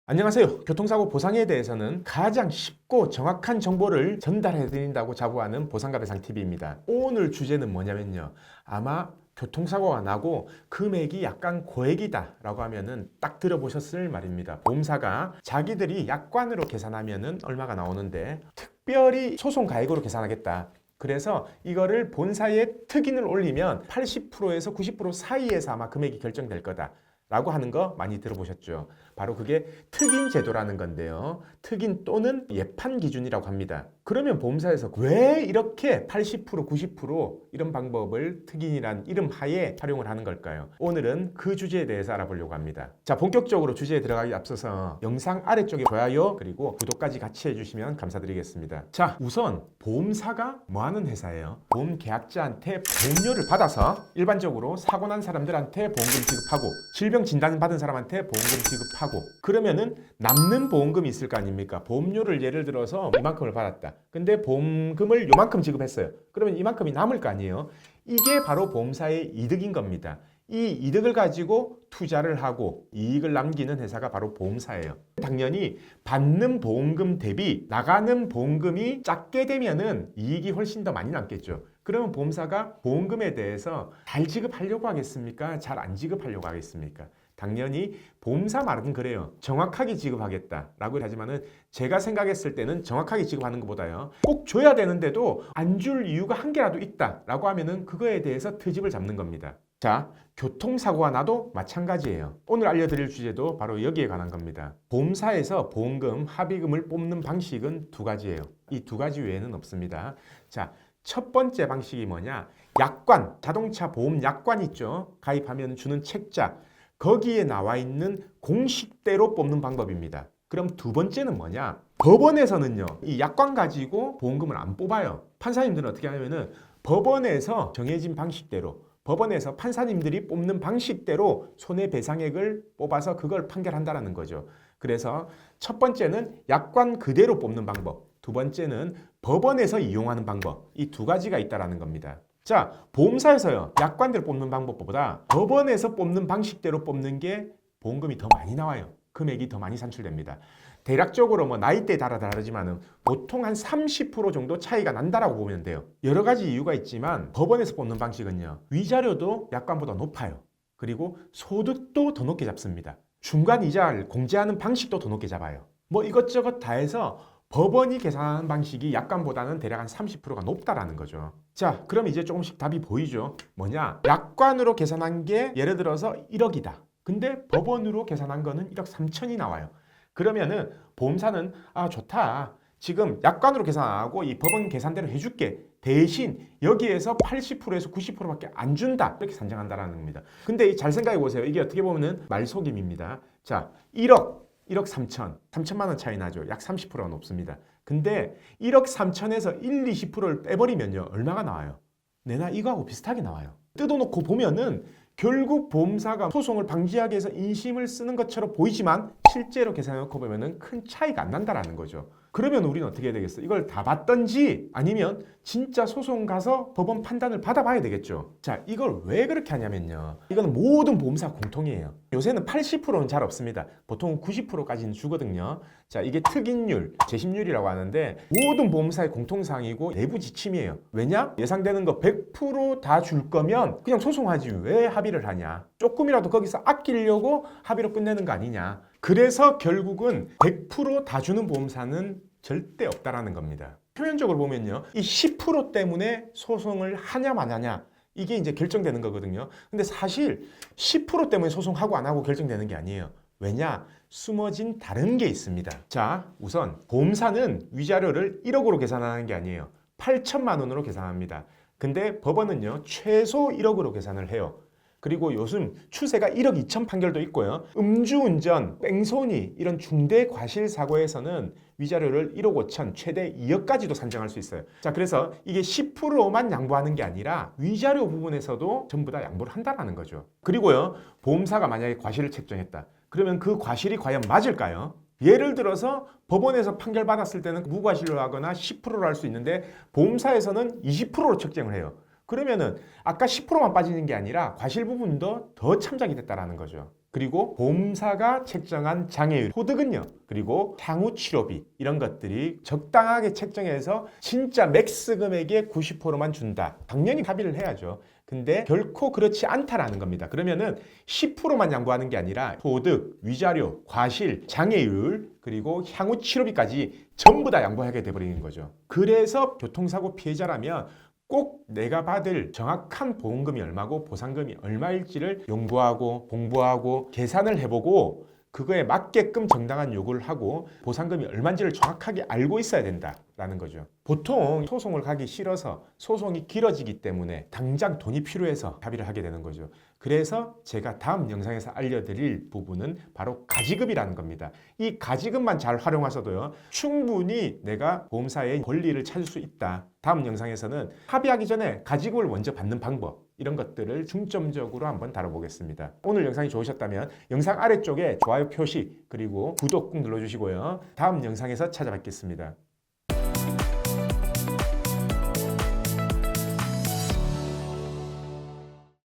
안녕하세요. 교통사고 보상에 대해서는 가장 쉽고 정확한 정보를 전달해 드린다고 자부하는 보상가배상TV입니다. 오늘 주제는 뭐냐면요. 아마 교통사고가 나고 금액이 약간 고액이다 라고 하면은 딱 들어보셨을 말입니다. 보험사가 자기들이 약관으로 계산하면은 얼마가 나오는데 특별히 소송 가액으로 계산하겠다. 그래서 이거를 본사에 특인을 올리면 80%에서 90% 사이에서 아마 금액이 결정될 거다 라고 하는 거 많이 들어보셨죠. 바로 그게 특인 제도라는 건데요. 특인 또는 예판 기준이라고 합니다. 그러면 보험사에서 왜 이렇게 80%, 90% 이런 방법을 특인이란 이름 하에 활용을 하는 걸까요? 오늘은 그 주제에 대해서 알아보려고 합니다. 자, 본격적으로 주제에 들어가기 앞서서 영상 아래쪽에 좋아요 그리고 구독까지 같이 해주시면 감사드리겠습니다. 자, 우선 보험사가 뭐 하는 회사예요? 보험 계약자한테 보험료를 받아서 일반적으로 사고 난 사람들한테 보험금 지급하고 질병 진단 받은 사람한테 보험금 지급하고 그러면은 남는 보험금이 있을 거 아닙니까? 보험료를 예를 들어서 이만큼을 받았다. 근데 보험금을 요만큼 지급했어요. 그러면 이만큼이 남을 거 아니에요. 이게 바로 보험사의 이득인 겁니다. 이 이득을 가지고 투자를 하고 이익을 남기는 회사가 바로 보험사예요. 당연히 받는 보험금 대비 나가는 보험금이 작게 되면은 이익이 훨씬 더 많이 남겠죠. 그러면 보험사가 보험금에 대해서 잘 지급하려고 하겠습니까? 잘 안 지급하려고 하겠습니까? 당연히 보험사 말은 그래요. 정확하게 지급하겠다라고 하지만은 제가 생각했을 때는 정확하게 지급하는 것보다요. 꼭 줘야 되는데도 안 줄 이유가 한 개라도 있다라고 하면은 그거에 대해서 트집을 잡는 겁니다. 자, 교통사고가 나도 마찬가지예요. 오늘 알려드릴 주제도 바로 여기에 관한 겁니다. 보험사에서 보험금, 합의금을 뽑는 방식은 두 가지예요. 이 두 가지 외에는 없습니다. 자, 첫 번째 방식이 뭐냐? 약관, 자동차 보험 약관 있죠? 가입하면 주는 책자. 거기에 나와 있는 공식대로 뽑는 방법입니다. 그럼 두 번째는 뭐냐? 법원에서는요, 이 약관 가지고 보험금을 안 뽑아요. 판사님들은 어떻게 하냐면은 법원에서 정해진 방식대로 법원에서 판사님들이 뽑는 방식대로 손해배상액을 뽑아서 그걸 판결한다는 거죠. 그래서 첫 번째는 약관 그대로 뽑는 방법, 두 번째는 법원에서 이용하는 방법, 이 두 가지가 있다는 겁니다. 자, 보험사에서요, 약관대로 뽑는 방법보다 법원에서 뽑는 방식대로 뽑는 게 보험금이 더 많이 나와요. 금액이 더 많이 산출됩니다. 대략적으로 뭐 나이대에 따라 다르지만은 보통 한 30% 정도 차이가 난다라고 보면 돼요. 여러 가지 이유가 있지만 법원에서 뽑는 방식은요, 위자료도 약관보다 높아요. 그리고 소득도 더 높게 잡습니다. 중간 이자를 공제하는 방식도 더 높게 잡아요. 뭐 이것저것 다 해서 법원이 계산하는 방식이 약관보다는 대략 한 30%가 높다라는 거죠. 자, 그럼 이제 조금씩 답이 보이죠? 뭐냐? 약관으로 계산한 게 예를 들어서 1억이다. 근데 법원으로 계산한 거는 1억 3천이 나와요. 그러면은 보험사는 좋다. 지금 약관으로 계산 안 하고 이 법원 계산대로 해줄게. 대신 여기에서 80%에서 90%밖에 안 준다. 이렇게 산정한다는 겁니다. 근데 잘 생각해 보세요. 이게 어떻게 보면은 말속임입니다. 자, 1억 3천만 원 차이 나죠. 약 30%가 높습니다. 근데 1억 3천에서 1, 20%를 빼버리면요. 얼마가 나와요? 내나 이거하고 비슷하게 나와요. 뜯어놓고 보면은 결국 보험사가 소송을 방지하기 위해서 인심을 쓰는 것처럼 보이지만 실제로 계산해놓고 보면은 큰 차이가 안 난다는 거죠. 그러면 우리는 어떻게 해야 되겠어? 이걸 다 받던지 아니면 진짜 소송 가서 법원 판단을 받아봐야 되겠죠. 자, 이걸 왜 그렇게 하냐면요. 이거는 모든 보험사 공통이에요. 요새는 80%는 잘 없습니다. 보통 90%까지는 주거든요. 자, 이게 특인율, 재심률이라고 하는데 모든 보험사의 공통사항이고 내부 지침이에요. 왜냐? 예상되는 거 100% 다 줄 거면 그냥 소송하지 왜 합의를 하냐? 조금이라도 거기서 아끼려고 합의로 끝내는 거 아니냐? 그래서 결국은 100% 다 주는 보험사는 절대 없다라는 겁니다. 표면적으로 보면요, 이 10% 때문에 소송을 하냐 마냐냐 이게 이제 결정되는 거거든요. 근데 사실 10% 때문에 소송하고 안 하고 결정되는 게 아니에요. 왜냐? 숨어진 다른 게 있습니다. 자, 우선 보험사는 위자료를 1억으로 계산하는 게 아니에요. 8천만 원으로 계산합니다. 근데 법원은요, 최소 1억으로 계산을 해요. 그리고 요즘 추세가 1억 2천 판결도 있고요. 음주운전, 뺑소니 이런 중대 과실 사고에서는 위자료를 1억 5천, 최대 2억까지도 산정할 수 있어요. 자, 그래서 이게 10%만 양보하는 게 아니라 위자료 부분에서도 전부 다 양보를 한다는 거죠. 그리고요, 보험사가 만약에 과실을 책정했다. 그러면 그 과실이 과연 맞을까요? 예를 들어서 법원에서 판결받았을 때는 무과실로 하거나 10%로 할 수 있는데 보험사에서는 20%로 책정을 해요. 그러면은 아까 10%만 빠지는 게 아니라 과실 부분도 더 참작이 됐다라는 거죠. 그리고 보험사가 책정한 장애율, 소득은요. 그리고 향후 치료비 이런 것들이 적당하게 책정해서 진짜 맥스 금액의 90%만 준다. 당연히 합의를 해야죠. 근데 결코 그렇지 않다라는 겁니다. 그러면은 10%만 양보하는 게 아니라 소득, 위자료, 과실, 장애율, 그리고 향후 치료비까지 전부 다 양보하게 돼버리는 거죠. 그래서 교통사고 피해자라면 꼭 내가 받을 정확한 보험금이 얼마고 보상금이 얼마일지를 연구하고 공부하고 계산을 해보고 그거에 맞게끔 정당한 요구를 하고 보상금이 얼마인지를 정확하게 알고 있어야 된다라는 거죠. 보통 소송을 가기 싫어서 소송이 길어지기 때문에 당장 돈이 필요해서 합의를 하게 되는 거죠. 그래서 제가 다음 영상에서 알려드릴 부분은 바로 가지급이라는 겁니다. 이 가지급만 잘 활용하셔도요, 충분히 내가 보험사의 권리를 찾을 수 있다. 다음 영상에서는 합의하기 전에 가지급을 먼저 받는 방법, 이런 것들을 중점적으로 한번 다뤄보겠습니다. 오늘 영상이 좋으셨다면 영상 아래쪽에 좋아요 표시 그리고 구독 꼭 눌러주시고요. 다음 영상에서 찾아뵙겠습니다.